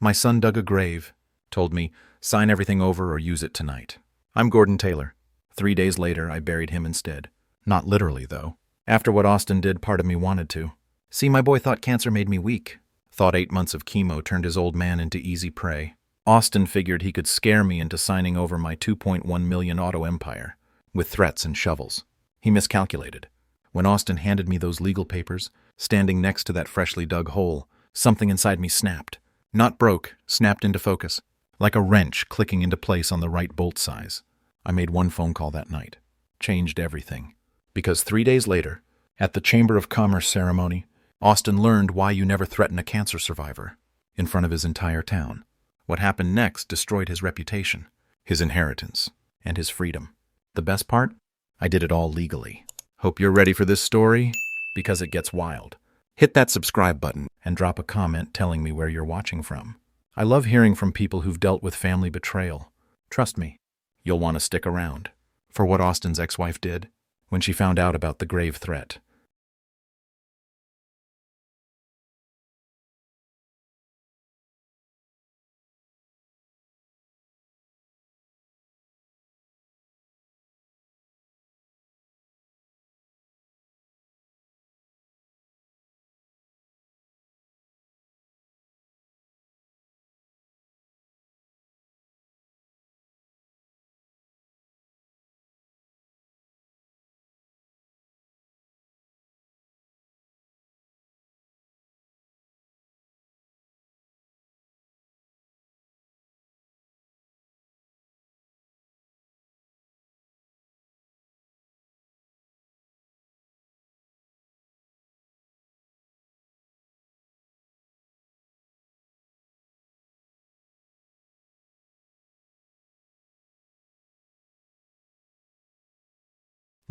My son dug a grave, told me, sign everything over or use it tonight. I'm Gordon Taylor. 3 days later, I buried him instead. Not literally, though. After what Austin did, part of me wanted to. See, my boy thought cancer made me weak. Thought 8 months of chemo turned his old man into easy prey. Austin figured he could scare me into signing over my 2.1 million auto empire, with threats and shovels. He miscalculated. When Austin handed me those legal papers, standing next to that freshly dug hole, something inside me snapped. Not broke, snapped into focus, like a wrench clicking into place on the right bolt size. I made one phone call that night. Changed everything. Because 3 days later, at the Chamber of Commerce ceremony, Austin learned why you never threaten a cancer survivor in front of his entire town. What happened next destroyed his reputation, his inheritance, and his freedom. The best part? I did it all legally. Hope you're ready for this story, because it gets wild. Hit that subscribe button and drop a comment telling me where you're watching from. I love hearing from people who've dealt with family betrayal. Trust me, you'll want to stick around for what Austin's ex-wife did when she found out about the grave threat.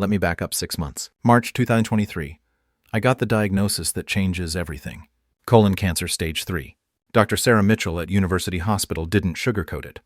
Let me back up 6 months. March 2023. I got the diagnosis that changes everything. Colon cancer stage 3. Dr. Sarah Mitchell at University Hospital didn't sugarcoat it.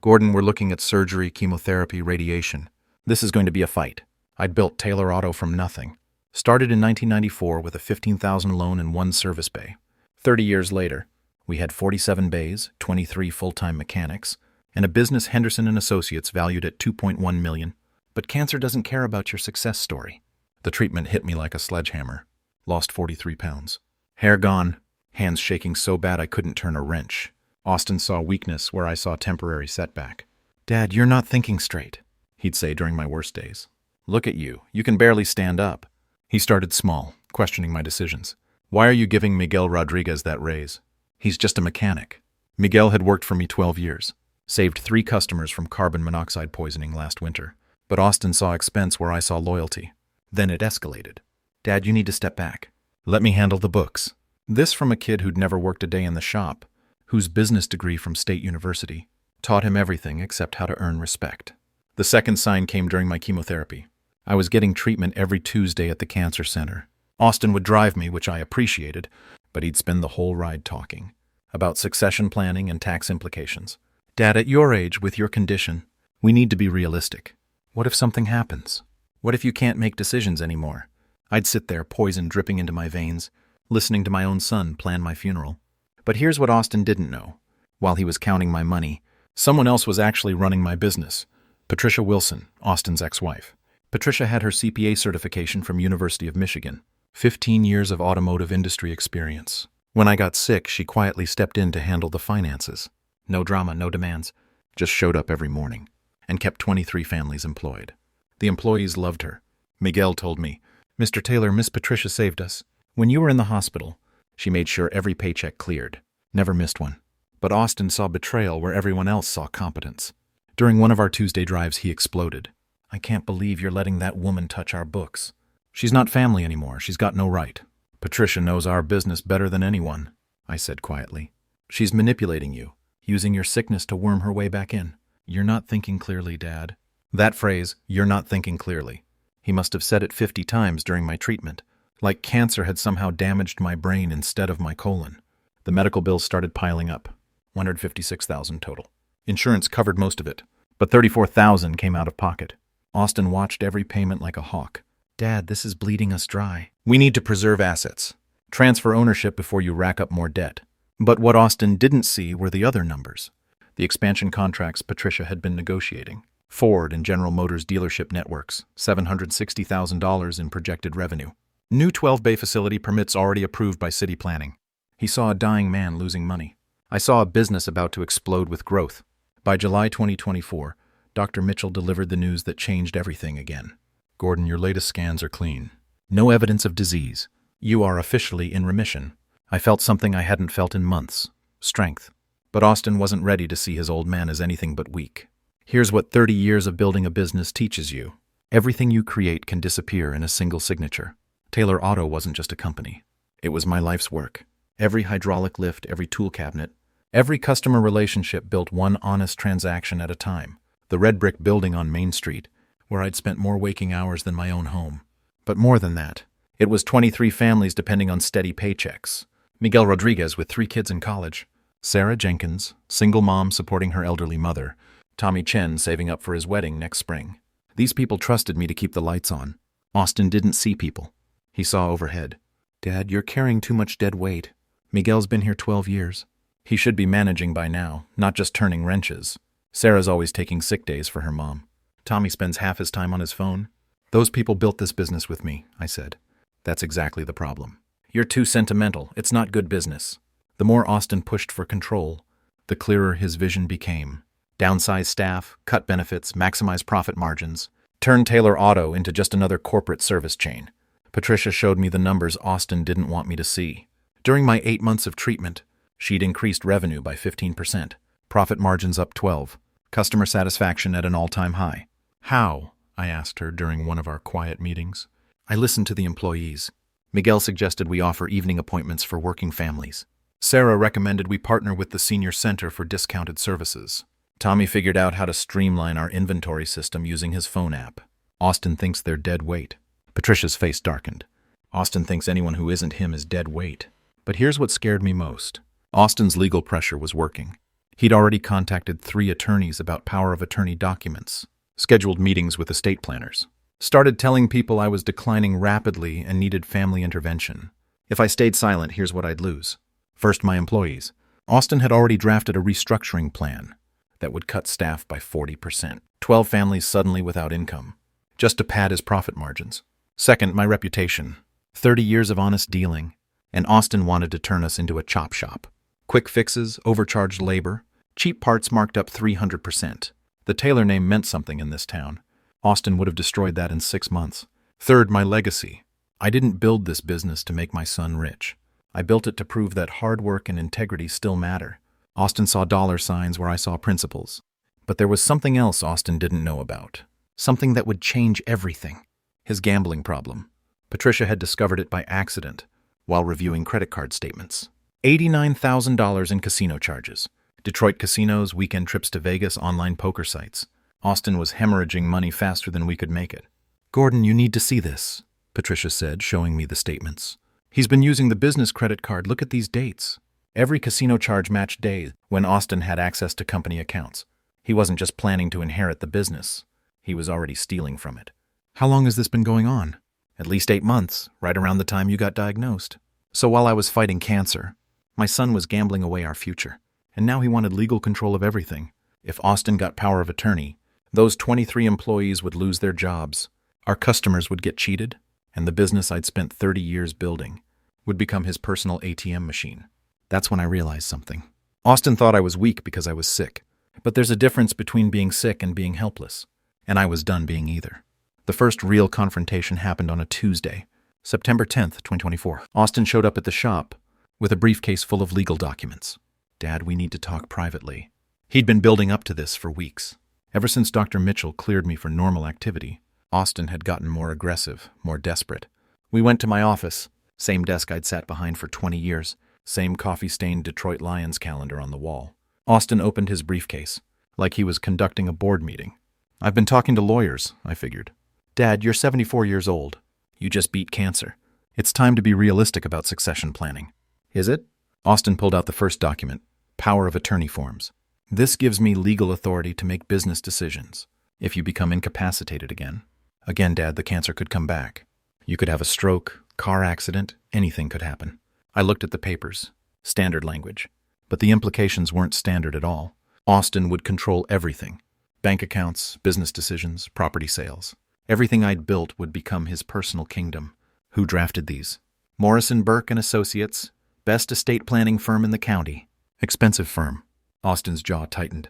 Gordon, we're looking at surgery, chemotherapy, radiation. This is going to be a fight. I'd built Taylor Auto from nothing. Started in 1994 with a $15,000 loan and 1 service bay. 30 years later, we had 47 bays, 23 full-time mechanics, and a business Henderson & Associates valued at $2.1 million. But cancer doesn't care about your success story. The treatment hit me like a sledgehammer. Lost 43 pounds. Hair gone. Hands shaking so bad I couldn't turn a wrench. Austin saw weakness where I saw temporary setback. "Dad, you're not thinking straight," he'd say during my worst days. "Look at you. You can barely stand up." He started small, questioning my decisions. "Why are you giving Miguel Rodriguez that raise? He's just a mechanic." Miguel had worked for me 12 years. Saved 3 customers from carbon monoxide poisoning last winter. But Austin saw expense where I saw loyalty. Then it escalated. "Dad, you need to step back. Let me handle the books." This from a kid who'd never worked a day in the shop, whose business degree from State University taught him everything except how to earn respect. The second sign came during my chemotherapy. I was getting treatment every Tuesday at the cancer center. Austin would drive me, which I appreciated, but he'd spend the whole ride talking about succession planning and tax implications. "Dad, at your age, with your condition, we need to be realistic. What if something happens? What if you can't make decisions anymore?" I'd sit there, poison dripping into my veins, listening to my own son plan my funeral. But here's what Austin didn't know. While he was counting my money, someone else was actually running my business. Patricia Wilson, Austin's ex-wife. Patricia had her CPA certification from University of Michigan. 15 years of automotive industry experience. When I got sick, she quietly stepped in to handle the finances. No drama, no demands. Just showed up every morning. And kept 23 families employed. The employees loved her. Miguel told me, "Mr. Taylor, Miss Patricia saved us. When you were in the hospital, she made sure every paycheck cleared. Never missed one." But Austin saw betrayal where everyone else saw competence. During one of our Tuesday drives, he exploded. "I can't believe you're letting that woman touch our books. She's not family anymore. She's got no right." "Patricia knows our business better than anyone," I said quietly. "She's manipulating you, using your sickness to worm her way back in." "You're not thinking clearly, Dad." That phrase, "you're not thinking clearly." He must have said it 50 times during my treatment, like cancer had somehow damaged my brain instead of my colon. The medical bills started piling up, $156,000 total. Insurance covered most of it, but $34,000 came out of pocket. Austin watched every payment like a hawk. "Dad, this is bleeding us dry. We need to preserve assets. Transfer ownership before you rack up more debt. But what Austin didn't see were the other numbers. The expansion contracts Patricia had been negotiating. Ford and General Motors dealership networks, $760,000 in projected revenue. New 12-bay facility permits already approved by city planning. He saw a dying man losing money. I saw a business about to explode with growth. By July 2024, Dr. Mitchell delivered the news that changed everything again. Gordon, your latest scans are clean. No evidence of disease. You are officially in remission. I felt something I hadn't felt in months. Strength. But Austin wasn't ready to see his old man as anything but weak. Here's what 30 years of building a business teaches you. Everything you create can disappear in a single signature. Taylor Auto wasn't just a company. It was my life's work. Every hydraulic lift, every tool cabinet, every customer relationship built one honest transaction at a time. The red brick building on Main Street, where I'd spent more waking hours than my own home. But more than that, it was 23 families depending on steady paychecks. Miguel Rodriguez with 3 kids in college. Sarah Jenkins, single mom supporting her elderly mother. Tommy Chen saving up for his wedding next spring. These people trusted me to keep the lights on. Austin didn't see people. He saw overhead. Dad, you're carrying too much dead weight. Miguel's been here 12 years. He should be managing by now, not just turning wrenches. Sarah's always taking sick days for her mom. Tommy spends half his time on his phone. Those people built this business with me, I said. That's exactly the problem. You're too sentimental. It's not good business. The more Austin pushed for control, the clearer his vision became. Downsize staff, cut benefits, maximize profit margins, turn Taylor Auto into just another corporate service chain. Patricia showed me the numbers Austin didn't want me to see. During my 8 months of treatment, she'd increased revenue by 15%, profit margins up 12%, customer satisfaction at an all-time high. How? I asked her during one of our quiet meetings. I listened to the employees. Miguel suggested we offer evening appointments for working families. Sarah recommended we partner with the senior center for discounted services. Tommy figured out how to streamline our inventory system using his phone app. Austin thinks they're dead weight. Patricia's face darkened. Austin thinks anyone who isn't him is dead weight. But here's what scared me most. Austin's legal pressure was working. He'd already contacted 3 attorneys about power of attorney documents, scheduled meetings with estate planners, started telling people I was declining rapidly and needed family intervention. If I stayed silent, here's what I'd lose. First, my employees. Austin had already drafted a restructuring plan that would cut staff by 40%. 12 families suddenly without income, just to pad his profit margins. Second, my reputation. 30 years of honest dealing, and Austin wanted to turn us into a chop shop. Quick fixes, overcharged labor, cheap parts marked up 300%. The Taylor name meant something in this town. Austin would have destroyed that in 6 months. Third, my legacy. I didn't build this business to make my son rich. I built it to prove that hard work and integrity still matter. Austin saw dollar signs where I saw principles. But there was something else Austin didn't know about. Something that would change everything. His gambling problem. Patricia had discovered it by accident while reviewing credit card statements. $89,000 in casino charges. Detroit casinos, weekend trips to Vegas, online poker sites. Austin was hemorrhaging money faster than we could make it. Gordon, you need to see this, Patricia said, showing me the statements. He's been using the business credit card. Look at these dates. Every casino charge matched day when Austin had access to company accounts. He wasn't just planning to inherit the business. He was already stealing from it. How long has this been going on? At least 8 months, right around the time you got diagnosed. So while I was fighting cancer, my son was gambling away our future. And now he wanted legal control of everything. If Austin got power of attorney, those 23 employees would lose their jobs. Our customers would get cheated, and the business I'd spent 30 years building would become his personal ATM machine. That's when I realized something. Austin thought I was weak because I was sick. But there's a difference between being sick and being helpless. And I was done being either. The first real confrontation happened on a Tuesday, September 10th, 2024. Austin showed up at the shop with a briefcase full of legal documents. Dad, we need to talk privately. He'd been building up to this for weeks. Ever since Dr. Mitchell cleared me for normal activity, Austin had gotten more aggressive, more desperate. We went to my office, same desk I'd sat behind for 20 years, same coffee-stained Detroit Lions calendar on the wall. Austin opened his briefcase, like he was conducting a board meeting. I've been talking to lawyers, I figured. Dad, you're 74 years old. You just beat cancer. It's time to be realistic about succession planning. Is it? Austin pulled out the first document, power of attorney forms. This gives me legal authority to make business decisions. If you become incapacitated again. Again, Dad, the cancer could come back. You could have a stroke, car accident, anything could happen. I looked at the papers. Standard language. But the implications weren't standard at all. Austin would control everything. Bank accounts, business decisions, property sales. Everything I'd built would become his personal kingdom. Who drafted these? Morrison Burke and Associates, best estate planning firm in the county. Expensive firm. Austin's jaw tightened.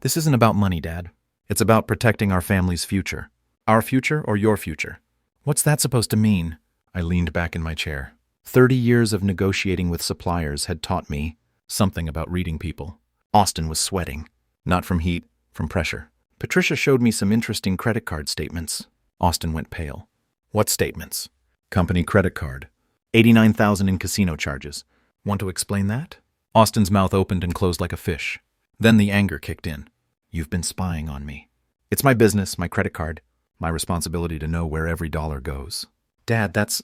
This isn't about money, Dad. It's about protecting our family's future. Our future or your future? What's that supposed to mean? I leaned back in my chair. 30 years of negotiating with suppliers had taught me something about reading people. Austin was sweating. Not from heat, from pressure. Patricia showed me some interesting credit card statements. Austin went pale. What statements? Company credit card. $89,000 in casino charges. Want to explain that? Austin's mouth opened and closed like a fish. Then the anger kicked in. You've been spying on me. It's my business, my credit card, my responsibility to know where every dollar goes. Dad, that's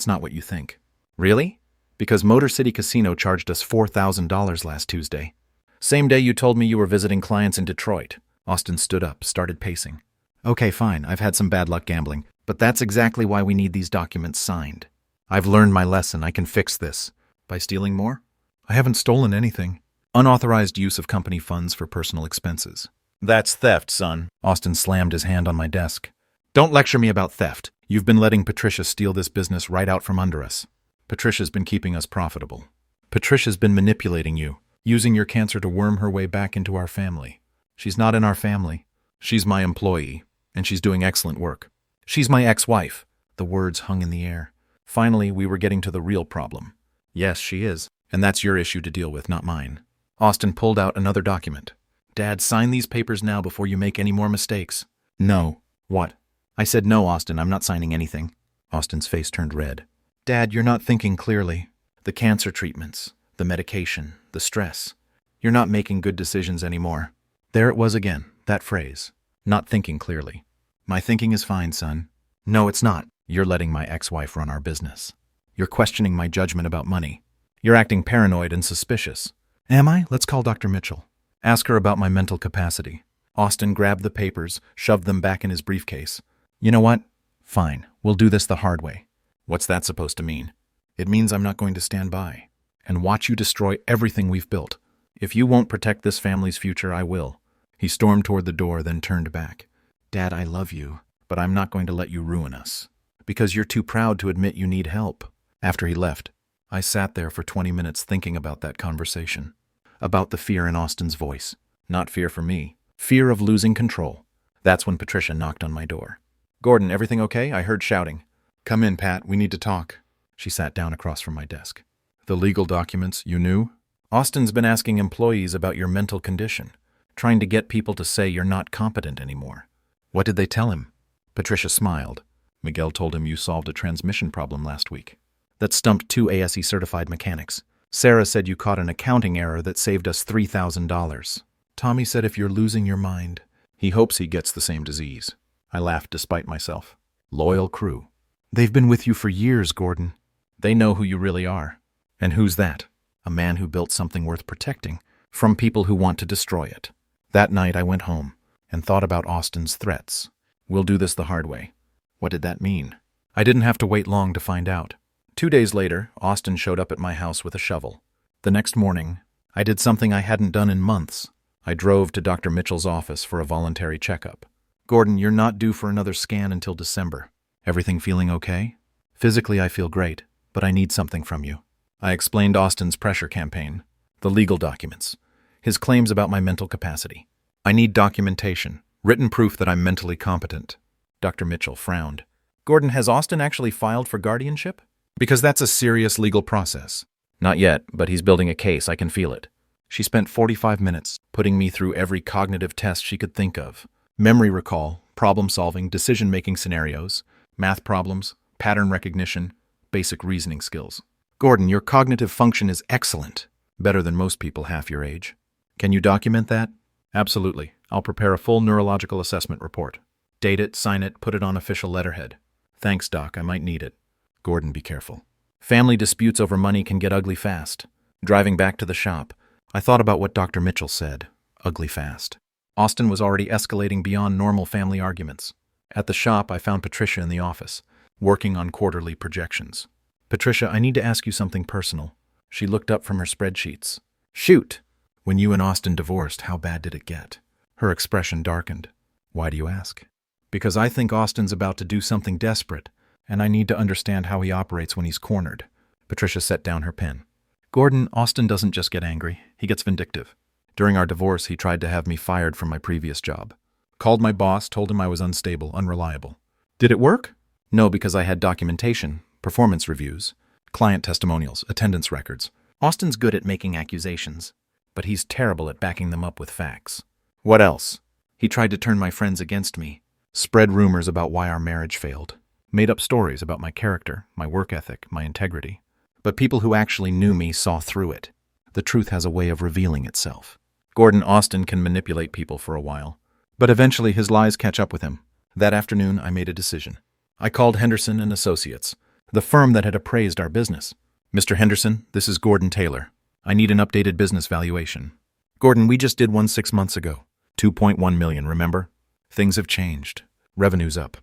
not what you think. Really? Because Motor City Casino charged us $4,000 last Tuesday. Same day you told me you were visiting clients in Detroit. Austin stood up, started pacing. Okay, fine, I've had some bad luck gambling, but that's exactly why we need these documents signed. I've learned my lesson, I can fix this. By stealing more? I haven't stolen anything. Unauthorized use of company funds for personal expenses. That's theft, son. Austin slammed his hand on my desk. Don't lecture me about theft. You've been letting Patricia steal this business right out from under us. Patricia's been keeping us profitable. Patricia's been manipulating you, using your cancer to worm her way back into our family. She's not in our family. She's my employee, and she's doing excellent work. She's my ex-wife. The words hung in the air. Finally, we were getting to the real problem. Yes, she is, and that's your issue to deal with, not mine. Austin pulled out another document. Dad, sign these papers now before you make any more mistakes. No. What? I said no, Austin, I'm not signing anything. Austin's face turned red. Dad, you're not thinking clearly. The cancer treatments, the medication, the stress. You're not making good decisions anymore. There it was again, that phrase. Not thinking clearly. My thinking is fine, son. No, it's not. You're letting my ex-wife run our business. You're questioning my judgment about money. You're acting paranoid and suspicious. Am I? Let's call Dr. Mitchell. Ask her about my mental capacity. Austin grabbed the papers, shoved them back in his briefcase. You know what? Fine. We'll do this the hard way. What's that supposed to mean? It means I'm not going to stand by and watch you destroy everything we've built. If you won't protect this family's future, I will. He stormed toward the door, then turned back. Dad, I love you, but I'm not going to let you ruin us. Because you're too proud to admit you need help. After he left, I sat there for 20 minutes thinking about that conversation. About the fear in Austin's voice. Not fear for me. Fear of losing control. That's when Patricia knocked on my door. Gordon, everything okay? I heard shouting. Come in, Pat. We need to talk. She sat down across from my desk. The legal documents, you knew? Austin's been asking employees about your mental condition, trying to get people to say you're not competent anymore. What did they tell him? Patricia smiled. Miguel told him you solved a transmission problem last week. That stumped 2 ASE-certified mechanics. Sarah said you caught an accounting error that saved us $3,000. Tommy said if you're losing your mind, he hopes he gets the same disease. I laughed despite myself. Loyal crew. They've been with you for years, Gordon. They know who you really are. And who's that? A man who built something worth protecting from people who want to destroy it. That night I went home and thought about Austin's threats. We'll do this the hard way. What did that mean? I didn't have to wait long to find out. 2 days later, Austin showed up at my house with a shovel. The next morning, I did something I hadn't done in months. I drove to Dr. Mitchell's office for a voluntary checkup. Gordon, you're not due for another scan until December. Everything feeling okay? Physically, I feel great, but I need something from you. I explained Austin's pressure campaign, the legal documents, his claims about my mental capacity. I need documentation, written proof that I'm mentally competent. Dr. Mitchell frowned. Gordon, has Austin actually filed for guardianship? Because that's a serious legal process. Not yet, but he's building a case, I can feel it. She spent 45 minutes putting me through every cognitive test she could think of. Memory recall, problem-solving, decision-making scenarios, math problems, pattern recognition, basic reasoning skills. Gordon, your cognitive function is excellent. Better than most people half your age. Can you document that? Absolutely. I'll prepare a full neurological assessment report. Date it, sign it, put it on official letterhead. Thanks, Doc. I might need it. Gordon, be careful. Family disputes over money can get ugly fast. Driving back to the shop, I thought about what Dr. Mitchell said. Ugly fast. Austin was already escalating beyond normal family arguments. At the shop, I found Patricia in the office, working on quarterly projections. Patricia, I need to ask you something personal. She looked up from her spreadsheets. Shoot! When you and Austin divorced, how bad did it get? Her expression darkened. Why do you ask? Because I think Austin's about to do something desperate, and I need to understand how he operates when he's cornered. Patricia set down her pen. Gordon, Austin doesn't just get angry, he gets vindictive. During our divorce, he tried to have me fired from my previous job. Called my boss, told him I was unstable, unreliable. Did it work? No, because I had documentation, performance reviews, client testimonials, attendance records. Austin's good at making accusations, but he's terrible at backing them up with facts. What else? He tried to turn my friends against me, spread rumors about why our marriage failed, made up stories about my character, my work ethic, my integrity. But people who actually knew me saw through it. The truth has a way of revealing itself. Gordon Austin can manipulate people for a while, but eventually his lies catch up with him. That afternoon, I made a decision. I called Henderson and Associates, the firm that had appraised our business. Mr. Henderson, this is Gordon Taylor. I need an updated business valuation. Gordon, we just did one 6 months ago. 2.1 million, remember? Things have changed. Revenue's up.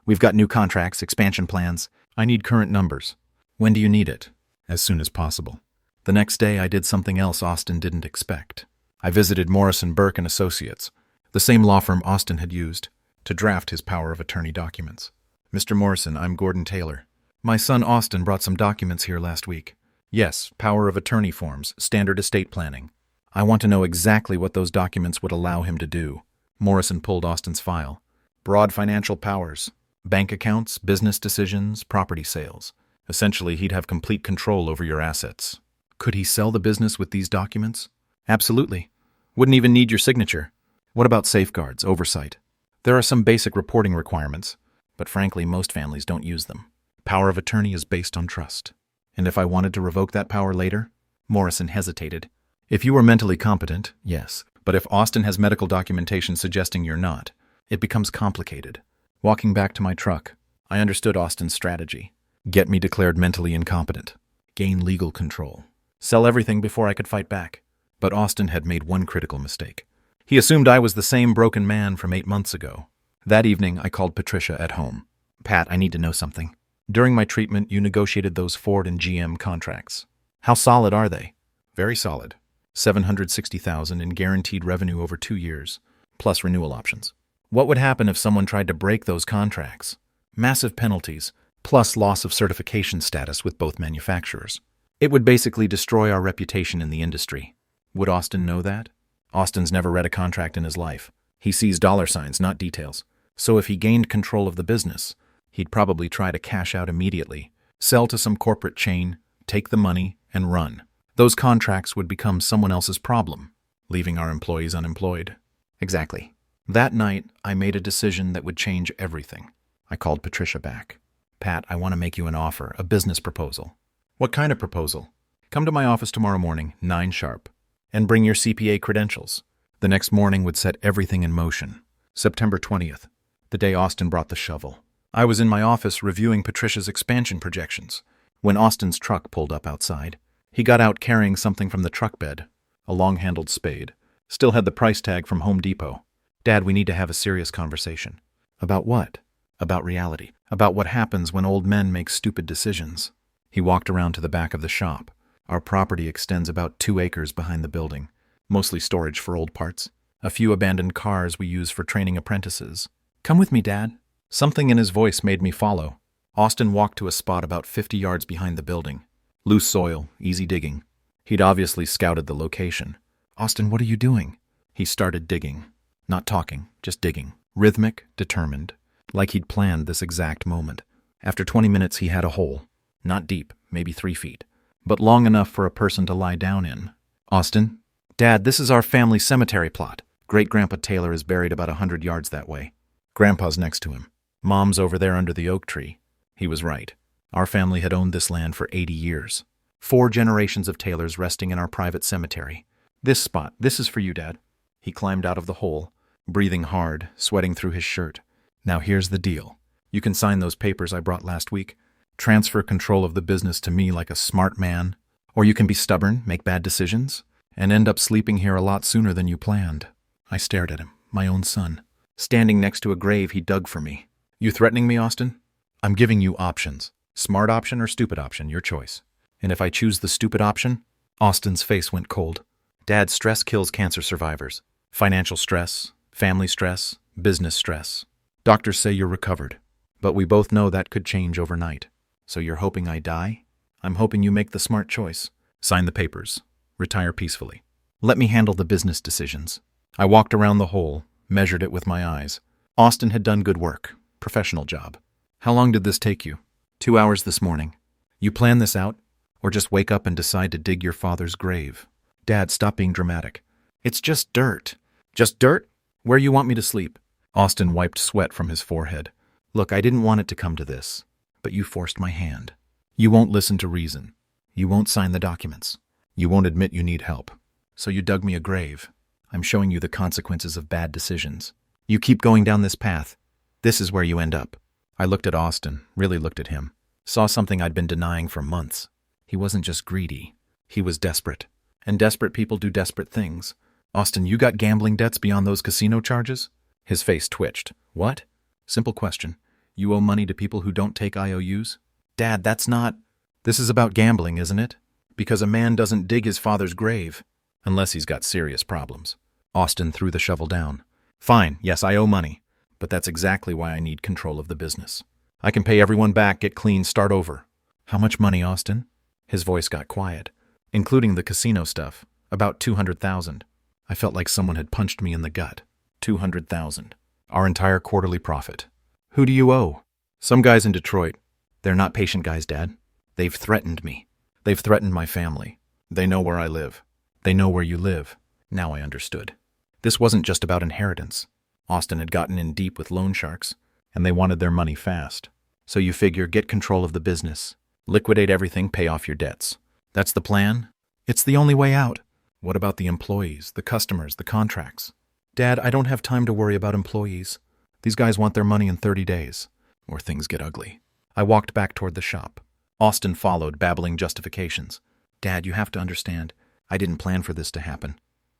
We've got new contracts, expansion plans. I need current numbers. When do you need it? As soon as possible. The next day, I did something else Austin didn't expect. I visited Morrison Burke and Associates, the same law firm Austin had used, to draft his power of attorney documents. Mr. Morrison, I'm Gordon Taylor. My son Austin brought some documents here last week. Yes, power of attorney forms, standard estate planning. I want to know exactly what those documents would allow him to do. Morrison pulled Austin's file. Broad financial powers, bank accounts, business decisions, property sales. Essentially, he'd have complete control over your assets. Could he sell the business with these documents? Absolutely. Wouldn't even need your signature. What about safeguards, oversight? There are some basic reporting requirements, but frankly, most families don't use them. Power of attorney is based on trust. And if I wanted to revoke that power later? Morrison hesitated. If you were mentally competent, yes. But if Austin has medical documentation suggesting you're not, it becomes complicated. Walking back to my truck, I understood Austin's strategy. Get me declared mentally incompetent. Gain legal control. Sell everything before I could fight back. But Austin had made one critical mistake. He assumed I was the same broken man from 8 months ago. That evening, I called Patricia at home. Pat, I need to know something. During my treatment, you negotiated those Ford and GM contracts. How solid are they? Very solid. $760,000 in guaranteed revenue over 2 years, plus renewal options. What would happen if someone tried to break those contracts? Massive penalties, plus loss of certification status with both manufacturers. It would basically destroy our reputation in the industry. Would Austin know that? Austin's never read a contract in his life. He sees dollar signs, not details. So if he gained control of the business, he'd probably try to cash out immediately, sell to some corporate chain, take the money, and run. Those contracts would become someone else's problem, leaving our employees unemployed. Exactly. That night, I made a decision that would change everything. I called Patricia back. Pat, I want to make you an offer, a business proposal. What kind of proposal? Come to my office tomorrow morning, 9 sharp, and bring your CPA credentials. The next morning would set everything in motion. September 20th, the day Austin brought the shovel. I was in my office reviewing Patricia's expansion projections when Austin's truck pulled up outside. He got out carrying something from the truck bed, a long-handled spade. Still had the price tag from Home Depot. Dad, we need to have a serious conversation. About what? About reality. About what happens when old men make stupid decisions. He walked around to the back of the shop. Our property extends about 2 acres behind the building, mostly storage for old parts. A few abandoned cars we use for training apprentices. Come with me, Dad. Something in his voice made me follow. Austin walked to a spot about 50 yards behind the building. Loose soil, easy digging. He'd obviously scouted the location. Austin, what are you doing? He started digging. Not talking, just digging. Rhythmic, determined, like he'd planned this exact moment. After 20 minutes, he had a hole. Not deep, maybe 3 feet, but long enough for a person to lie down in. Austin? Dad, this is our family cemetery plot. Great-Grandpa Taylor is buried about 100 yards that way. Grandpa's next to him. Mom's over there under the oak tree. He was right. Our family had owned this land for 80 years. 4 generations of Taylors resting in our private cemetery. This spot, this is for you, Dad. He climbed out of the hole, breathing hard, sweating through his shirt. Now here's the deal. You can sign those papers I brought last week. Transfer control of the business to me like a smart man. Or you can be stubborn, make bad decisions, and end up sleeping here a lot sooner than you planned. I stared at him, my own son, standing next to a grave he dug for me. You threatening me, Austin? I'm giving you options. Smart option or stupid option, your choice. And if I choose the stupid option? Austin's face went cold. Dad, stress kills cancer survivors. Financial stress, family stress, business stress. Doctors say you're recovered, but we both know that could change overnight. So you're hoping I die? I'm hoping you make the smart choice. Sign the papers. Retire peacefully. Let me handle the business decisions. I walked around the hole, measured it with my eyes. Austin had done good work. Professional job. How long did this take you? 2 hours this morning. You plan this out? Or just wake up and decide to dig your father's grave? Dad, stop being dramatic. It's just dirt. Just dirt? Where you want me to sleep? Austin wiped sweat from his forehead. Look, I didn't want it to come to this, but you forced my hand. You won't listen to reason. You won't sign the documents. You won't admit you need help. So you dug me a grave. I'm showing you the consequences of bad decisions. You keep going down this path. This is where you end up. I looked at Austin, really looked at him. Saw something I'd been denying for months. He wasn't just greedy. He was desperate. And desperate people do desperate things. Austin, you got gambling debts beyond those casino charges? His face twitched. What? Simple question. You owe money to people who don't take IOUs? Dad, that's not... This is about gambling, isn't it? Because a man doesn't dig his father's grave. Unless he's got serious problems. Austin threw the shovel down. Fine, yes, I owe money. But that's exactly why I need control of the business. I can pay everyone back, get clean, start over. How much money, Austin? His voice got quiet. Including the casino stuff. About $200,000. I felt like someone had punched me in the gut. $200,000. Our entire quarterly profit. Who do you owe? Some guys in Detroit. They're not patient guys, Dad. They've threatened me. They've threatened my family. They know where I live. They know where you live. Now I understood. This wasn't just about inheritance. Austin had gotten in deep with loan sharks, and they wanted their money fast. So you figure, get control of the business. Liquidate everything, pay off your debts. That's the plan? It's the only way out. What about the employees, the customers, the contracts? Dad, I don't have time to worry about employees. These guys want their money in 30 days, or things get ugly. I walked back toward the shop. Austin followed, babbling justifications. Dad, you have to understand, I didn't plan for this to happen.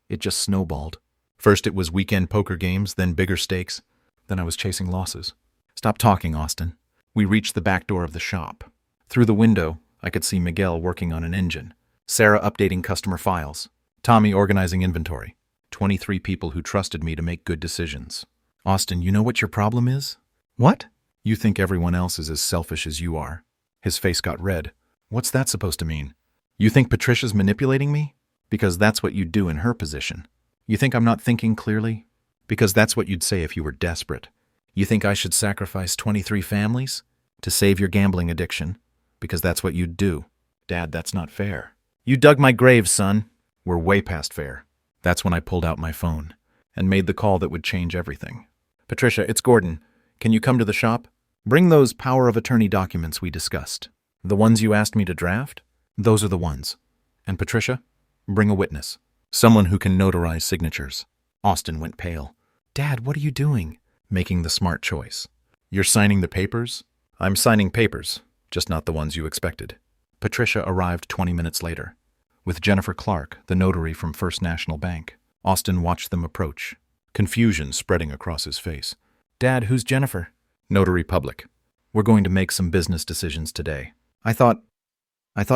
It just snowballed. First it was weekend poker games, then bigger stakes. Then I was chasing losses. Stop talking, Austin. We reached the back door of the shop. Through the window, I could see Miguel working on an engine, Sarah updating customer files, Tommy organizing inventory. 23 people who trusted me to make good decisions. Austin, you know what your problem is? What? You think everyone else is as selfish as you are. His face got red. What's that supposed to mean? You think Patricia's manipulating me? Because that's what you'd do in her position. You think I'm not thinking clearly? Because that's what you'd say if you were desperate. You think I should sacrifice 23 families to save your gambling addiction? Because that's what you'd do. Dad, that's not fair. You dug my grave, son. We're way past fair. That's when I pulled out my phone and made the call that would change everything. Patricia, it's Gordon. Can you come to the shop? Bring those power of attorney documents we discussed. The ones you asked me to draft? Those are the ones. And Patricia, bring a witness. Someone who can notarize signatures. Austin went pale. Dad, what are you doing? Making the smart choice. You're signing the papers? I'm signing papers, just not the ones you expected. Patricia arrived 20 minutes later. With Jennifer Clark, the notary from First National Bank. Austin watched them approach, confusion spreading across his face. Dad, who's Jennifer? Notary public. We're going to make some business decisions today. I thought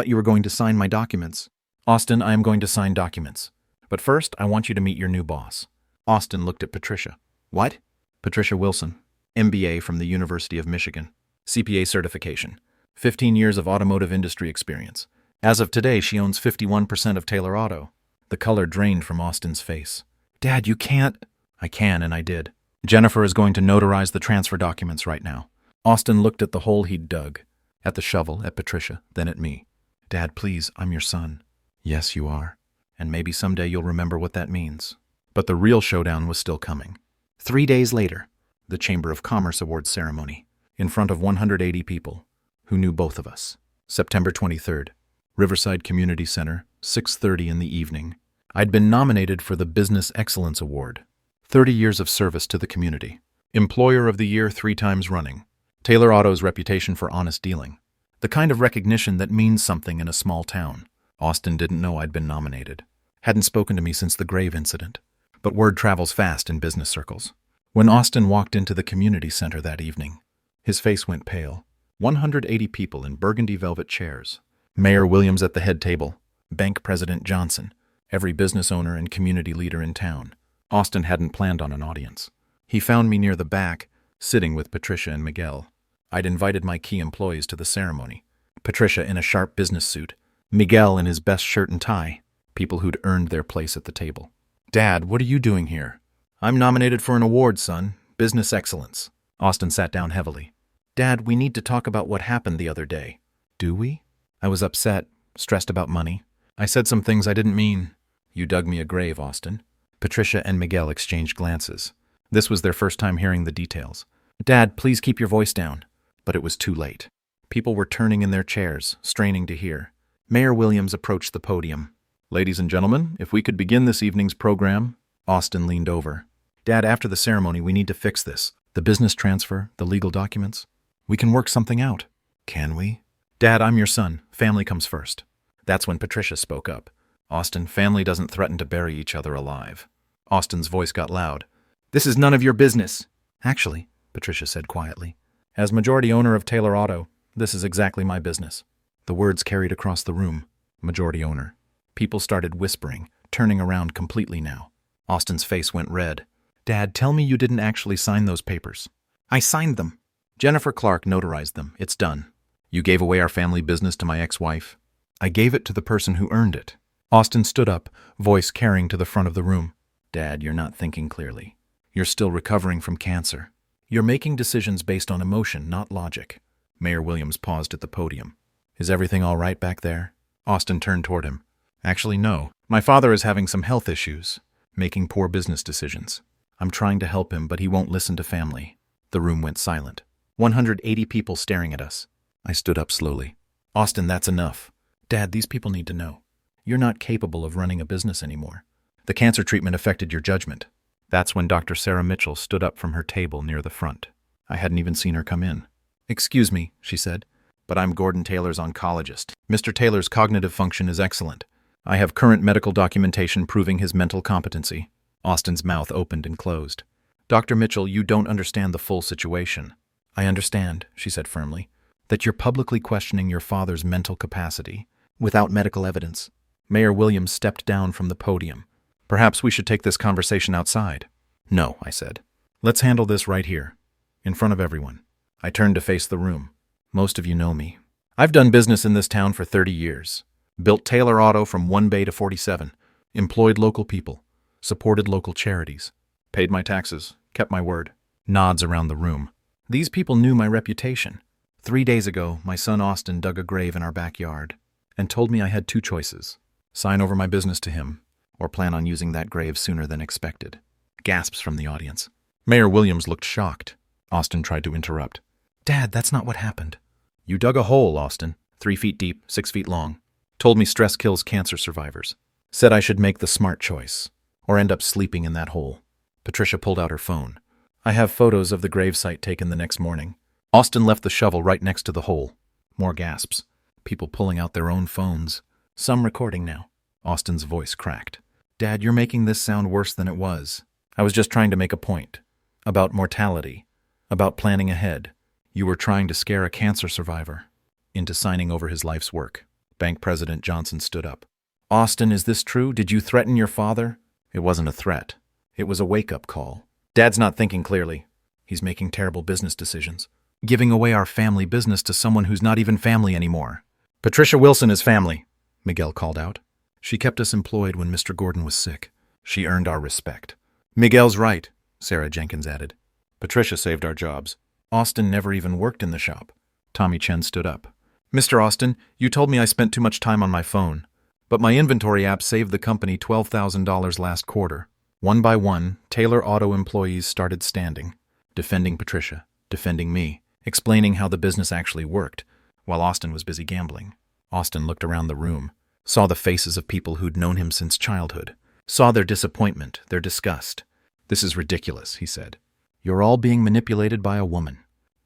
you were going to sign my documents. Austin, I am going to sign documents. But first, I want you to meet your new boss. Austin looked at Patricia. What? Patricia Wilson, MBA from the University of Michigan. CPA certification. 15 years of automotive industry experience. As of today, she owns 51% of Taylor Auto. The color drained from Austin's face. Dad, you can't... I can, and I did. Jennifer is going to notarize the transfer documents right now. Austin looked at the hole he'd dug. At the shovel, at Patricia, then at me. Dad, please, I'm your son. Yes, you are. And maybe someday you'll remember what that means. But the real showdown was still coming. 3 days later, the Chamber of Commerce Awards ceremony, in front of 180 people, who knew both of us. September 23rd, Riverside Community Center, 6:30 in the evening. I'd been nominated for the Business Excellence Award. 30 years of service to the community. Employer of the Year 3 times running. Taylor Auto's reputation for honest dealing. The kind of recognition that means something in a small town. Austin didn't know I'd been nominated. Hadn't spoken to me since the grave incident. But word travels fast in business circles. When Austin walked into the community center that evening, his face went pale. 180 people in burgundy velvet chairs. Mayor Williams at the head table, Bank President Johnson, every business owner and community leader in town. Austin hadn't planned on an audience. He found me near the back, sitting with Patricia and Miguel. I'd invited my key employees to the ceremony. Patricia in a sharp business suit, Miguel in his best shirt and tie, people who'd earned their place at the table. "Dad, what are you doing here?" "I'm nominated for an award, son. Business excellence." Austin sat down heavily. "Dad, we need to talk about what happened the other day." "Do we?" I was upset, stressed about money. I said some things I didn't mean. "You dug me a grave, Austin." Patricia and Miguel exchanged glances. This was their first time hearing the details. "Dad, please keep your voice down." But it was too late. People were turning in their chairs, straining to hear. Mayor Williams approached the podium. "Ladies and gentlemen, if we could begin this evening's program." Austin leaned over. "Dad, after the ceremony, we need to fix this. The business transfer, the legal documents. We can work something out." "Can we?" "Dad, I'm your son. Family comes first." That's when Patricia spoke up. "Austin, family doesn't threaten to bury each other alive." Austin's voice got loud. "This is none of your business." "Actually," Patricia said quietly, "as majority owner of Taylor Auto, this is exactly my business." The words carried across the room. Majority owner. People started whispering, turning around completely now. Austin's face went red. "Dad, tell me you didn't actually sign those papers." "I signed them." "Jennifer Clark notarized them. It's done." "You gave away our family business to my ex-wife." "I gave it to the person who earned it." Austin stood up, voice carrying to the front of the room. "Dad, you're not thinking clearly. You're still recovering from cancer. You're making decisions based on emotion, not logic." Mayor Williams paused at the podium. "Is everything all right back there?" Austin turned toward him. "Actually, no. My father is having some health issues, making poor business decisions. I'm trying to help him, but he won't listen to family." The room went silent. 180 people staring at us. I stood up slowly. "Austin, that's enough. Dad, these people need to know. You're not capable of running a business anymore. The cancer treatment affected your judgment." That's when Dr. Sarah Mitchell stood up from her table near the front. I hadn't even seen her come in. "Excuse me," she said, "but I'm Gordon Taylor's oncologist. Mr. Taylor's cognitive function is excellent. I have current medical documentation proving his mental competency." Austin's mouth opened and closed. "Dr. Mitchell, you don't understand the full situation." "I understand," she said firmly, "that you're publicly questioning your father's mental capacity without medical evidence." Mayor Williams stepped down from the podium. "Perhaps we should take this conversation outside." "No," I said. "Let's handle this right here, in front of everyone." I turned to face the room. "Most of you know me. I've done business in this town for 30 years. Built Taylor Auto from 1 bay to 47. Employed local people. Supported local charities. Paid my taxes. Kept my word." Nods around the room. These people knew my reputation. 3 days ago, my son Austin dug a grave in our backyard and told me I had 2 choices. Sign over my business to him, or plan on using that grave sooner than expected. Gasps from the audience. Mayor Williams looked shocked. Austin tried to interrupt. "Dad, that's not what happened." "You dug a hole, Austin. 3 feet deep, 6 feet long. Told me stress kills cancer survivors. Said I should make the smart choice, or end up sleeping in that hole." Patricia pulled out her phone. "I have photos of the gravesite taken the next morning. Austin left the shovel right next to the hole." More gasps. People pulling out their own phones. Some recording now. Austin's voice cracked. "Dad, you're making this sound worse than it was. I was just trying to make a point. About mortality. About planning ahead. You were trying to scare a cancer survivor into signing over his life's work." Bank President Johnson stood up. "Austin, is this true? Did you threaten your father?" "It wasn't a threat. It was a wake-up call. Dad's not thinking clearly. He's making terrible business decisions. Giving away our family business to someone who's not even family anymore." "Patricia Wilson is family," Miguel called out. "She kept us employed when Mr. Gordon was sick. She earned our respect." "Miguel's right," Sarah Jenkins added. "Patricia saved our jobs. Austin never even worked in the shop." Tommy Chen stood up. "Mr. Austin, you told me I spent too much time on my phone, but my inventory app saved the company $12,000 last quarter." One by one, Taylor Auto employees started standing, defending Patricia, defending me, explaining how the business actually worked, while Austin was busy gambling. Austin looked around the room, saw the faces of people who'd known him since childhood, saw their disappointment, their disgust. "This is ridiculous," he said. "You're all being manipulated by a woman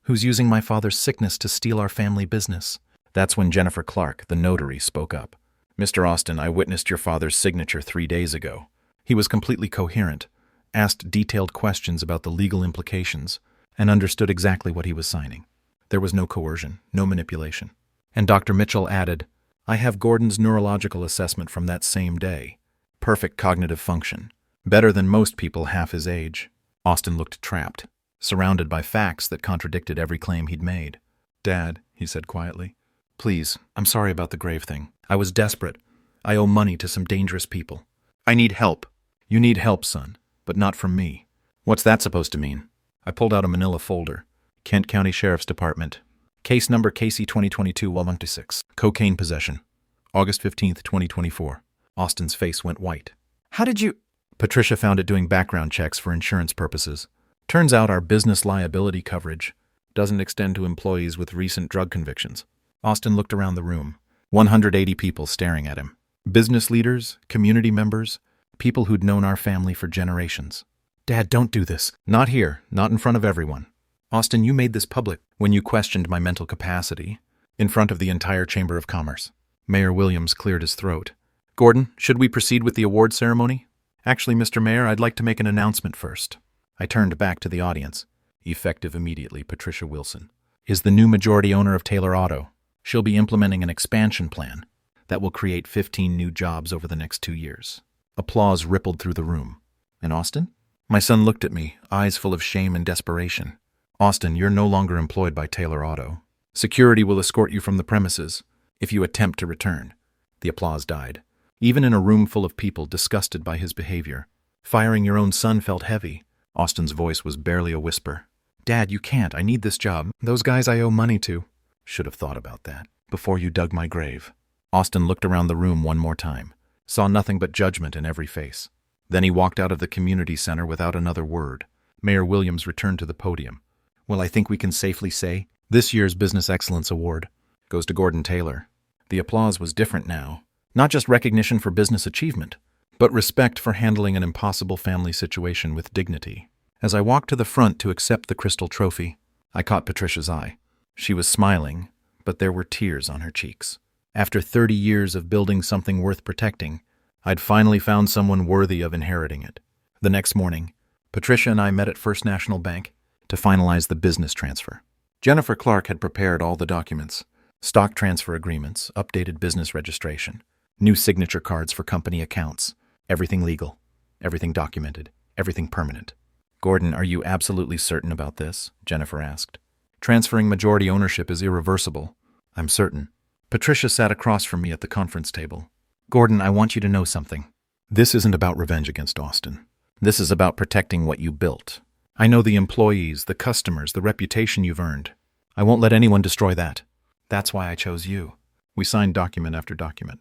who's using my father's sickness to steal our family business." That's when Jennifer Clark, the notary, spoke up. "Mr. Austin, I witnessed your father's signature 3 days ago. He was completely coherent, asked detailed questions about the legal implications, and understood exactly what he was signing. There was no coercion, no manipulation." And Dr. Mitchell added, I have Gordon's neurological assessment from that same day. Perfect cognitive function. Better than most people half his age. Austin looked trapped, surrounded by facts that contradicted every claim he'd made. "Dad," he said quietly, "please, I'm sorry about the grave thing. I was desperate. I owe money to some dangerous people. I need help." "You need help, son, but not from me." "What's that supposed to mean?" I pulled out a manila folder. Kent County Sheriff's Department. Case number KC 2022-126. Cocaine possession. August 15th, 2024. Austin's face went white. "How did you—" "Patricia found it doing background checks for insurance purposes. Turns out our business liability coverage doesn't extend to employees with recent drug convictions." Austin looked around the room. 180 people staring at him. Business leaders, community members, people who'd known our family for generations. "Dad, don't do this." "Not here, not in front of everyone. Austin, you made this public when you questioned my mental capacity in front of the entire Chamber of Commerce." Mayor Williams cleared his throat. "Gordon, should we proceed with the award ceremony?" "Actually, Mr. Mayor, I'd like to make an announcement first." I turned back to the audience. Effective immediately, Patricia Wilson is the new majority owner of Taylor Auto. She'll be implementing an expansion plan that will create 15 new jobs over the next 2 years. Applause rippled through the room. "And Austin?" My son looked at me, eyes full of shame and desperation. "Austin, you're no longer employed by Taylor Auto. Security will escort you from the premises if you attempt to return." The applause died. Even in a room full of people disgusted by his behavior, firing your own son felt heavy. Austin's voice was barely a whisper. "Dad, you can't. I need this job. Those guys I owe money to." "Should have thought about that before you dug my grave." Austin looked around the room one more time, saw nothing but judgment in every face. Then he walked out of the community center without another word. Mayor Williams returned to the podium. "Well, I think we can safely say this year's Business Excellence Award goes to Gordon Taylor." The applause was different now. Not just recognition for business achievement, but respect for handling an impossible family situation with dignity. As I walked to the front to accept the crystal trophy, I caught Patricia's eye. She was smiling, but there were tears on her cheeks. After 30 years of building something worth protecting, I'd finally found someone worthy of inheriting it. The next morning, Patricia and I met at First National Bank to finalize the business transfer. Jennifer Clark had prepared all the documents: stock transfer agreements, updated business registration, new signature cards for company accounts, everything legal, everything documented, everything permanent. "Gordon, are you absolutely certain about this?" Jennifer asked. "Transferring majority ownership is irreversible." "I'm certain." Patricia sat across from me at the conference table. "Gordon, I want you to know something. This isn't about revenge against Austin. This is about protecting what you built. I know the employees, the customers, the reputation you've earned. I won't let anyone destroy that. That's why I chose you." We signed document after document.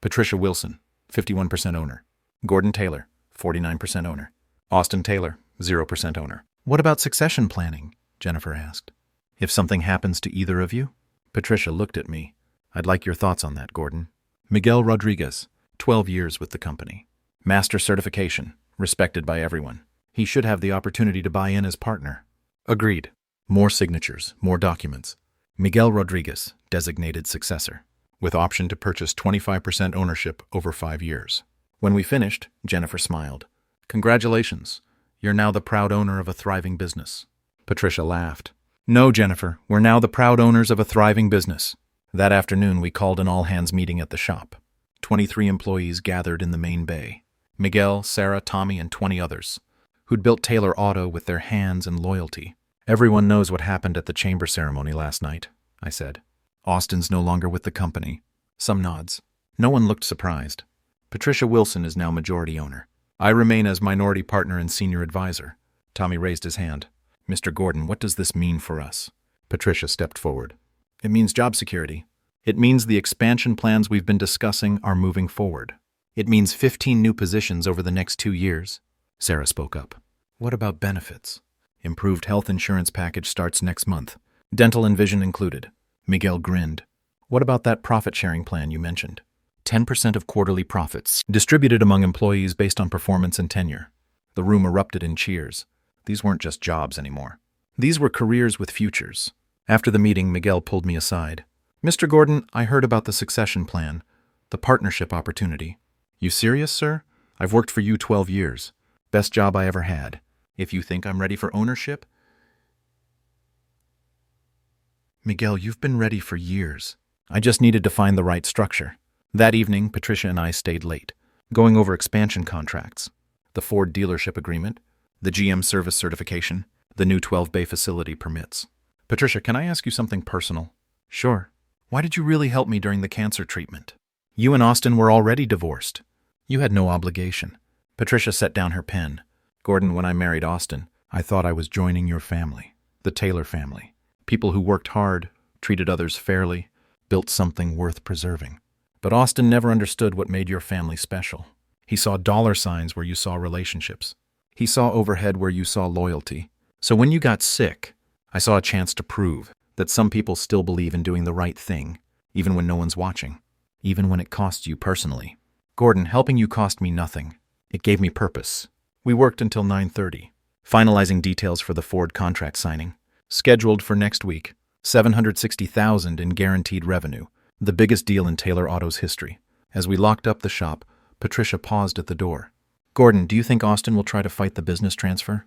Patricia Wilson, 51% owner. Gordon Taylor, 49% owner. Austin Taylor, 0% owner. "What about succession planning?" Jennifer asked. "If something happens to either of you?" Patricia looked at me. "I'd like your thoughts on that, Gordon." Miguel Rodriguez, 12 years with the company. Master certification, respected by everyone. He should have the opportunity to buy in as partner. Agreed. More signatures, more documents. Miguel Rodriguez, designated successor, with option to purchase 25% ownership over 5 years. When we finished, Jennifer smiled. "Congratulations. You're now the proud owner of a thriving business." Patricia laughed. "No, Jennifer, we're now the proud owners of a thriving business." That afternoon, we called an all-hands meeting at the shop. 23 employees gathered in the main bay. Miguel, Sarah, Tommy, and 20 others, who'd built Taylor Auto with their hands and loyalty. "Everyone knows what happened at the chamber ceremony last night," I said. "Austin's no longer with the company." Some nods. No one looked surprised. Patricia Wilson is now majority owner. I remain as minority partner and senior advisor. Tommy raised his hand. "Mr. Gordon, what does this mean for us?" Patricia stepped forward. "It means job security. It means the expansion plans we've been discussing are moving forward. It means 15 new positions over the next 2 years." Sarah spoke up. "What about benefits?" "Improved health insurance package starts next month. Dental and vision included." Miguel grinned. "What about that profit-sharing plan you mentioned?" 10% of quarterly profits, distributed among employees based on performance and tenure." The room erupted in cheers. These weren't just jobs anymore. These were careers with futures. After the meeting, Miguel pulled me aside. "Mr. Gordon, I heard about the succession plan, the partnership opportunity." "You serious, sir? I've worked for you 12 years. Best job I ever had. If you think I'm ready for ownership..." "Miguel, you've been ready for years. I just needed to find the right structure. That evening, Patricia and I stayed late, going over expansion contracts, the Ford dealership agreement, the GM service certification, the new 12-bay facility permits. Patricia, can I ask you something personal? Sure. Why did you really help me during the cancer treatment? You and Austin were already divorced. You had no obligation. Patricia set down her pen. Gordon, when I married Austin, I thought I was joining your family, the Taylor family. People who worked hard, treated others fairly, built something worth preserving. But Austin never understood what made your family special. He saw dollar signs where you saw relationships. He saw overhead where you saw loyalty. So when you got sick, I saw a chance to prove that some people still believe in doing the right thing, even when no one's watching, even when it costs you personally. Gordon, helping you cost me nothing. It gave me purpose. We worked until 9:30, finalizing details for the Ford contract signing, scheduled for next week, $760,000 in guaranteed revenue, the biggest deal in Taylor Auto's history. As we locked up the shop, Patricia paused at the door. Gordon, do you think Austin will try to fight the business transfer?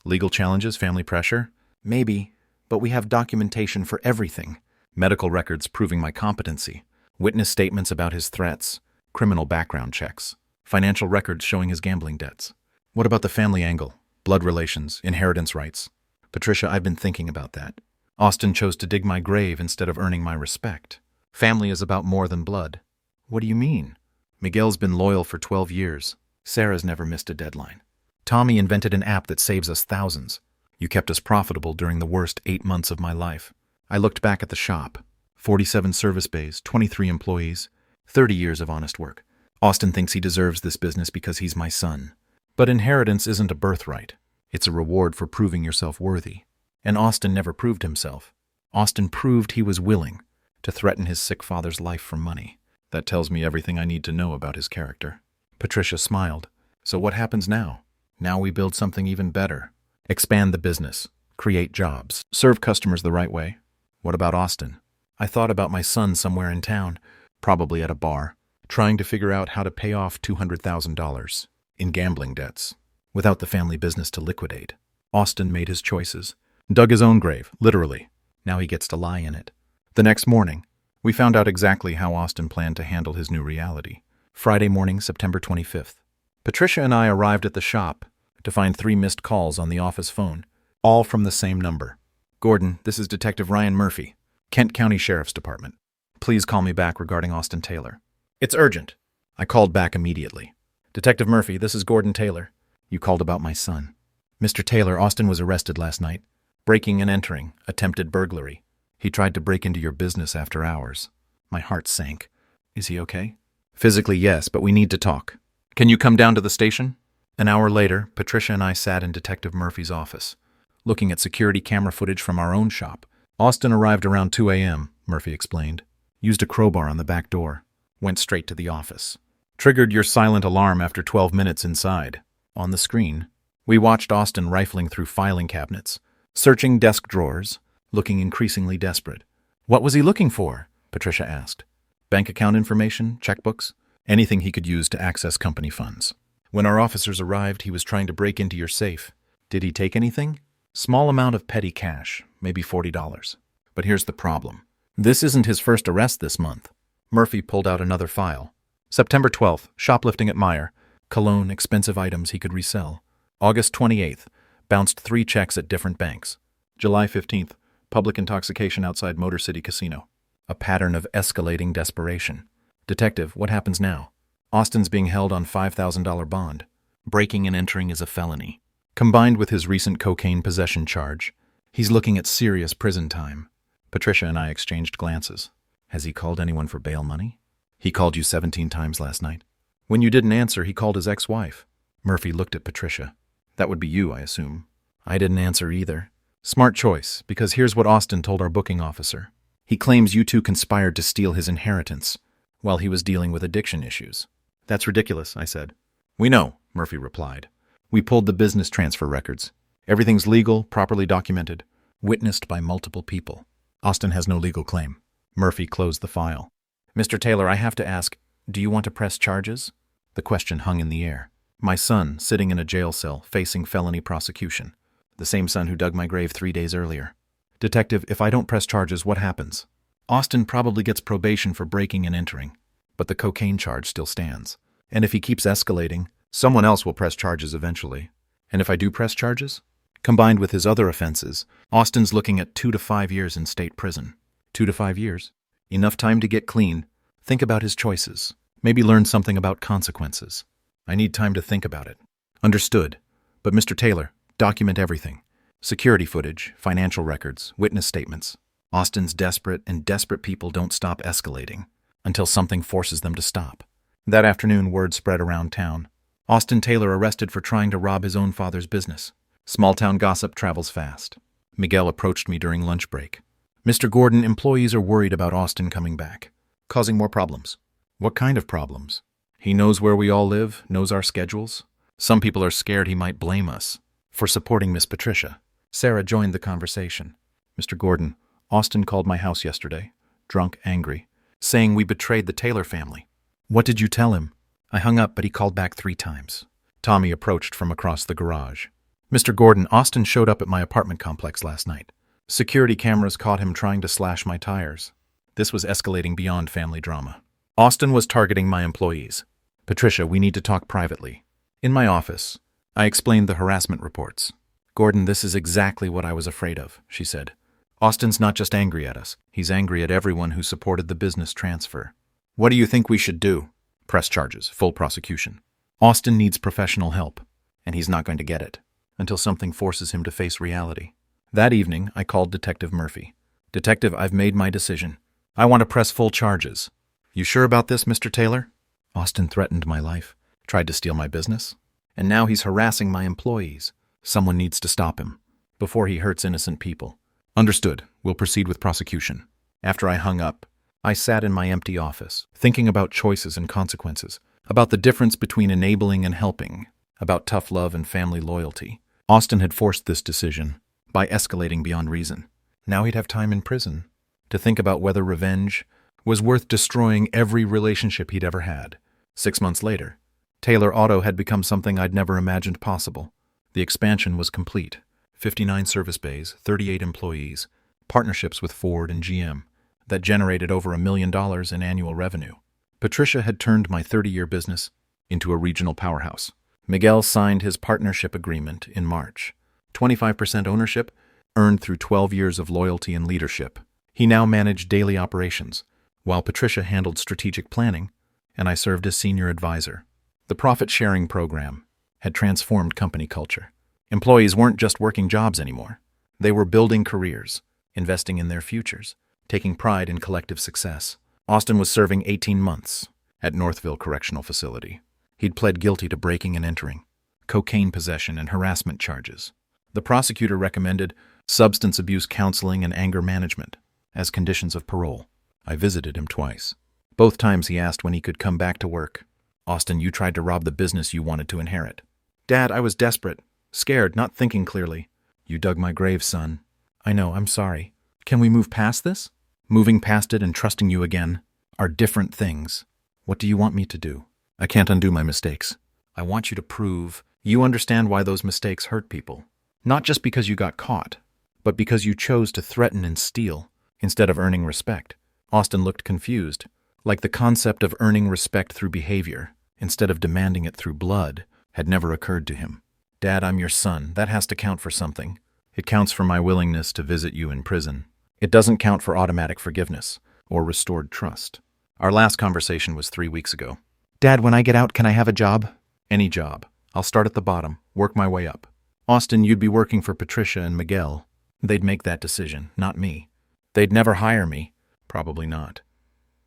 Legal challenges, family pressure? Maybe, but we have documentation for everything. Medical records proving my competency, witness statements about his threats, criminal background checks, financial records showing his gambling debts. What about the family angle? Blood relations, inheritance rights? Patricia, I've been thinking about that. Austin chose to dig my grave instead of earning my respect. Family is about more than blood. What do you mean? Miguel's been loyal for 12 years. Sarah's never missed a deadline. Tommy invented an app that saves us thousands. You kept us profitable during the worst 8 months of my life. I looked back at the shop. 47 service bays, 23 employees, 30 years of honest work. Austin thinks he deserves this business because he's my son. But inheritance isn't a birthright. It's a reward for proving yourself worthy. And Austin never proved himself. Austin proved he was willing to threaten his sick father's life for money. That tells me everything I need to know about his character. Patricia smiled. So what happens now? Now we build something even better. Expand the business. Create jobs. Serve customers the right way. What about Austin? I thought about my son somewhere in town, probably at a bar, trying to figure out how to pay off $200,000 in gambling debts, without the family business to liquidate. Austin made his choices, dug his own grave, literally. Now he gets to lie in it. The next morning, we found out exactly how Austin planned to handle his new reality. Friday morning, September 25th. Patricia and I arrived at the shop to find 3 missed calls on the office phone, all from the same number. Gordon, this is Detective Ryan Murphy, Kent County Sheriff's Department. Please call me back regarding Austin Taylor. It's urgent. I called back immediately. Detective Murphy, this is Gordon Taylor. You called about my son. Mr. Taylor, Austin was arrested last night. Breaking and entering, attempted burglary. He tried to break into your business after hours. My heart sank. Is he okay? Physically, yes, but we need to talk. Can you come down to the station? An hour later, Patricia and I sat in Detective Murphy's office, looking at security camera footage from our own shop. Austin arrived around 2 a.m., Murphy explained. Used a crowbar on the back door. Went straight to the office. Triggered your silent alarm after 12 minutes inside. On the screen, we watched Austin rifling through filing cabinets, searching desk drawers, looking increasingly desperate. What was he looking for? Patricia asked. Bank account information, checkbooks, anything he could use to access company funds. When our officers arrived, he was trying to break into your safe. Did he take anything? Small amount of petty cash, maybe $40. But here's the problem. This isn't his first arrest this month. Murphy pulled out another file. September 12th, shoplifting at Meijer. Cologne, expensive items he could resell. August 28th, bounced 3 checks at different banks. July 15th, public intoxication outside Motor City Casino. A pattern of escalating desperation. Detective, what happens now? Austin's being held on $5,000 bond. Breaking and entering is a felony. Combined with his recent cocaine possession charge, he's looking at serious prison time. Patricia and I exchanged glances. Has he called anyone for bail money? He called you 17 times last night. When you didn't answer, he called his ex-wife. Murphy looked at Patricia. That would be you, I assume. I didn't answer either. Smart choice, because here's what Austin told our booking officer. He claims you two conspired to steal his inheritance while he was dealing with addiction issues. That's ridiculous, I said. We know, Murphy replied. We pulled the business transfer records. Everything's legal, properly documented, witnessed by multiple people. Austin has no legal claim. Murphy closed the file. Mr. Taylor, I have to ask, do you want to press charges? The question hung in the air. My son, sitting in a jail cell, facing felony prosecution. The same son who dug my grave 3 days earlier. Detective, if I don't press charges, what happens? Austin probably gets probation for breaking and entering, but the cocaine charge still stands. And if he keeps escalating, someone else will press charges eventually. And if I do press charges? Combined with his other offenses, Austin's looking at 2 to 5 years in state prison. 2 to 5 years? Enough time to get clean, think about his choices, maybe learn something about consequences. I need time to think about it. Understood. But Mr. Taylor, document everything. Security footage, financial records, witness statements. Austin's desperate, and desperate people don't stop escalating until something forces them to stop. That afternoon, word spread around town. Austin Taylor arrested for trying to rob his own father's business. Small-town gossip travels fast. Miguel approached me during lunch break. Mr. Gordon, employees are worried about Austin coming back, causing more problems. What kind of problems? He knows where we all live, knows our schedules. Some people are scared he might blame us for supporting Miss Patricia. Sarah joined the conversation. Mr. Gordon, Austin called my house yesterday, drunk, angry, saying we betrayed the Taylor family. What did you tell him? I hung up, but he called back 3 times. Tommy approached from across the garage. Mr. Gordon, Austin showed up at my apartment complex last night. Security cameras caught him trying to slash my tires. This was escalating beyond family drama. Austin was targeting my employees. Patricia, we need to talk privately. In my office, I explained the harassment reports. Gordon, this is exactly what I was afraid of, she said. Austin's not just angry at us. He's angry at everyone who supported the business transfer. What do you think we should do? Press charges, full prosecution. Austin needs professional help, and he's not going to get it until something forces him to face reality. That evening, I called Detective Murphy. Detective, I've made my decision. I want to press full charges. You sure about this, Mr. Taylor? Austin threatened my life, tried to steal my business, and now he's harassing my employees. Someone needs to stop him before he hurts innocent people. Understood. We'll proceed with prosecution. After I hung up, I sat in my empty office, thinking about choices and consequences, about the difference between enabling and helping, about tough love and family loyalty. Austin had forced this decision by escalating beyond reason. Now he'd have time in prison to think about whether revenge was worth destroying every relationship he'd ever had. 6 months later, Taylor Auto had become something I'd never imagined possible. The expansion was complete. 59 service bays, 38 employees, partnerships with Ford and GM that generated over $1 million in annual revenue. Patricia had turned my 30-year business into a regional powerhouse. Miguel signed his partnership agreement in March. 25% ownership, earned through 12 years of loyalty and leadership. He now managed daily operations, while Patricia handled strategic planning, and I served as senior advisor. The profit-sharing program had transformed company culture. Employees weren't just working jobs anymore. They were building careers, investing in their futures, taking pride in collective success. Austin was serving 18 months at Northville Correctional Facility. He'd pled guilty to breaking and entering, cocaine possession, and harassment charges. The prosecutor recommended substance abuse counseling and anger management as conditions of parole. I visited him twice. Both times he asked when he could come back to work. Austin, you tried to rob the business you wanted to inherit. Dad, I was desperate, scared, not thinking clearly. You dug my grave, son. I know, I'm sorry. Can we move past this? Moving past it and trusting you again are different things. What do you want me to do? I can't undo my mistakes. I want you to prove you understand why those mistakes hurt people. Not just because you got caught, but because you chose to threaten and steal instead of earning respect. Austin looked confused, like the concept of earning respect through behavior instead of demanding it through blood had never occurred to him. Dad, I'm your son. That has to count for something. It counts for my willingness to visit you in prison. It doesn't count for automatic forgiveness or restored trust. Our last conversation was 3 weeks ago. Dad, when I get out, can I have a job? Any job. I'll start at the bottom, work my way up. Austin, you'd be working for Patricia and Miguel. They'd make that decision, not me. They'd never hire me. Probably not.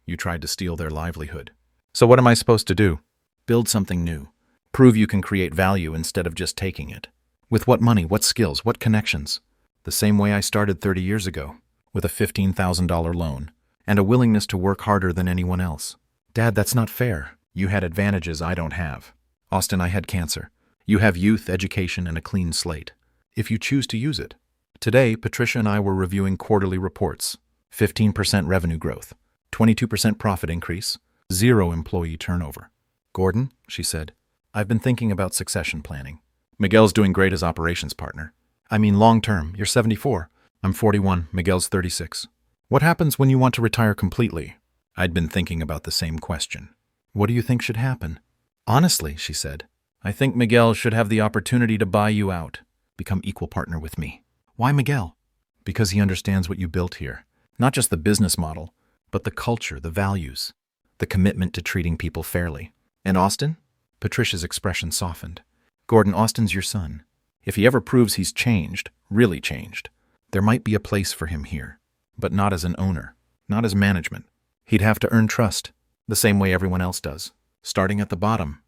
You tried to steal their livelihood. So what am I supposed to do? Build something new. Prove you can create value instead of just taking it. With what money, what skills, what connections? The same way I started 30 years ago, with a $15,000 loan and a willingness to work harder than anyone else. Dad, that's not fair. You had advantages I don't have. Austin, I had cancer. You have youth, education, and a clean slate. If you choose to use it. Today, Patricia and I were reviewing quarterly reports. 15% revenue growth, 22% profit increase, 0 employee turnover. Gordon, she said, I've been thinking about succession planning. Miguel's doing great as operations partner. I mean long term, you're 74. I'm 41, Miguel's 36. What happens when you want to retire completely? I'd been thinking about the same question. What do you think should happen? Honestly, she said, I think Miguel should have the opportunity to buy you out, become equal partner with me. Why Miguel? Because he understands what you built here. Not just the business model, but the culture, the values, the commitment to treating people fairly. And Austin? Patricia's expression softened. Gordon, Austin's your son. If he ever proves he's changed, really changed, there might be a place for him here. But not as an owner, not as management. He'd have to earn trust, the same way everyone else does. Starting at the bottom.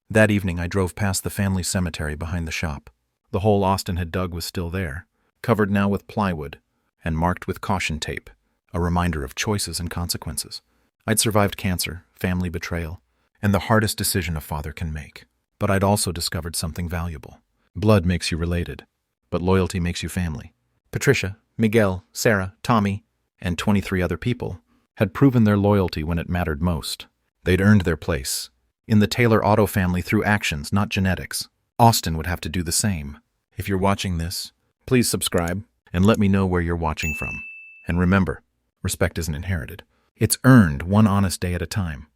That evening I drove past the family cemetery behind the shop. The hole Austin had dug was still there, covered now with plywood, and marked with caution tape, a reminder of choices and consequences. I'd survived cancer, family betrayal, and the hardest decision a father can make. But I'd also discovered something valuable. Blood makes you related, but loyalty makes you family. Patricia, Miguel, Sarah, Tommy, and 23 other people had proven their loyalty when it mattered most. They'd earned their place. In the Taylor Auto family through actions, not genetics. Austin would have to do the same. If you're watching this, please subscribe and let me know where you're watching from. And remember, respect isn't inherited. It's earned one honest day at a time.